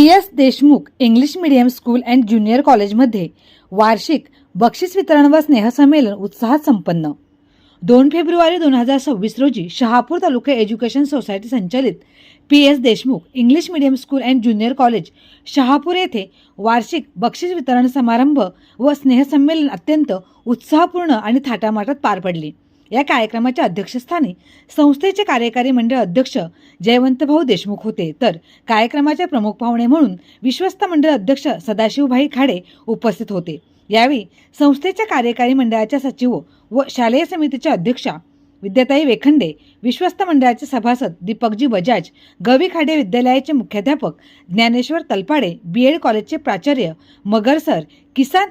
PS Deshmukh English medium school and junior कॉलेजमध्ये वार्षिक बक्षीस वितरण व स्नेहसंमेलन उत्साहात संपन्न। 2 फेब्रुवारी 2026 रोजी शहापूर तालुका एज्युकेशन सोसायटी संचालित PS Deshmukh English medium school and junior college Shahapur येथे वार्षिक बक्षीस वितरण समारंभ व स्नेहसंमेलन अत्यंत उत्साहपूर्ण आणि थाटामाटात पार पडले। या कार्यक्रमाच्या अध्यक्षस्थानी संस्थेचे कार्यकारी मंडळ अध्यक्ष जयवंतभाऊ देशमुख होते, तर कार्यक्रमाचे प्रमुख पाहुणे म्हणून विश्वस्त मंडळ अध्यक्ष सदाशिवभाई खाडे उपस्थित होते। यावेळी संस्थेच्या कार्यकारी मंडळाच्या सचिव व शालेय समितीच्या अध्यक्षा विद्याताई वेखंडे, विश्वस्त मंडळाचे सभासद दीपकजी बजाज, गवी खाडे विद्यालयाचे मुख्याध्यापक ज्ञानेश्वर तलपाडे, BEd कॉलेजचे प्राचार्य मगर सर, किसान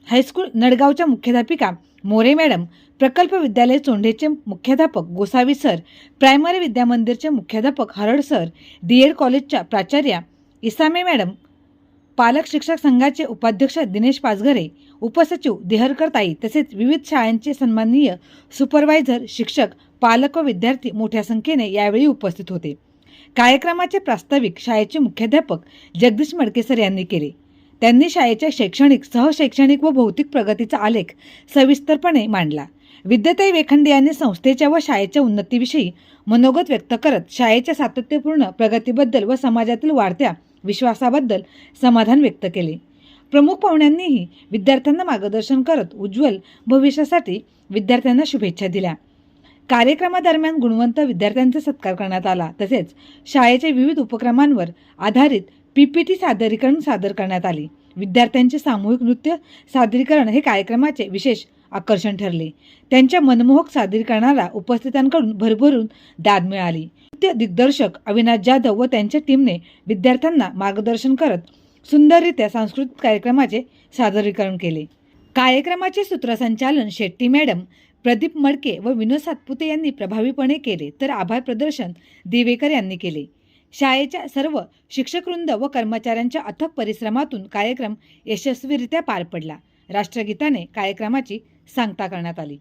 हायस्कूल नडगावच्या मुख्याध्यापिका मोरे मॅडम, प्रकल्प विद्यालय चोंडेचे मुख्याध्यापक गोसावी सर, प्रायमरी विद्यामंदिरचे मुख्याध्यापक हरड सर, DEd कॉलेजच्या प्राचार्या इसामे मॅडम, पालक शिक्षक संघाचे उपाध्यक्ष दिनेश पाचघरे, उपसचिव देहरकर ताई तसेच विविध शाळांचे सन्माननीय सुपरवायझर, शिक्षक, पालक व विद्यार्थी मोठ्या संख्येने यावेळी उपस्थित होते। कार्यक्रमाचे प्रास्ताविक शाळेचे मुख्याध्यापक जगदीश मडके सर यांनी केले। त्यांनी शाळेच्या शैक्षणिक, सहशैक्षणिक व भौतिक प्रगतीचा आलेख सविस्तरपणे मांडला। विद्याताई वेखंडे यांनी संस्थेच्या व शाळेच्या उन्नतीविषयी मनोगत व्यक्त करत शाळेच्या सातत्यपूर्ण प्रगतीबद्दल व समाजातील वाढत्या विश्वासाबद्दल समाधान व्यक्त केले। प्रमुख पाहुण्यांनीही विद्यार्थ्यांना मार्गदर्शन करत उज्ज्वल भविष्यासाठी विद्यार्थ्यांना शुभेच्छा दिल्या। कार्यक्रमादरम्यान गुणवंत विद्यार्थ्यांचा सत्कार करण्यात आला, तसेच शाळेच्या विविध उपक्रमांवर आधारित PPT सादरीकरण सादर करण्यात आले। विद्यार्थ्यांचे सामूहिक नृत्य सादरीकरण हे कार्यक्रमाचे विशेष आकर्षण ठरले। त्यांच्या मनमोहक सादरीकरणाला उपस्थितांकडून भरभरून दाद मिळाली। नृत्य दिग्दर्शक अविनाश जाधव व त्यांच्या टीमने विद्यार्थ्यांना मार्गदर्शन करत सुंदररित्या सांस्कृतिक कार्यक्रमाचे सादरीकरण केले। कार्यक्रमाचे सूत्रसंचालन शेट्टी मॅडम, प्रदीप मडके व विनोद सातपुते यांनी प्रभावीपणे केले, तर आभार प्रदर्शन दिवेकर यांनी केले। शाळेच्या सर्व शिक्षकवृंद व कर्मचाऱ्यांच्या अथक परिश्रमातून कार्यक्रम यशस्वीरित्या पार पडला। राष्ट्रगीताने कार्यक्रमाची सांगता करण्यात आली।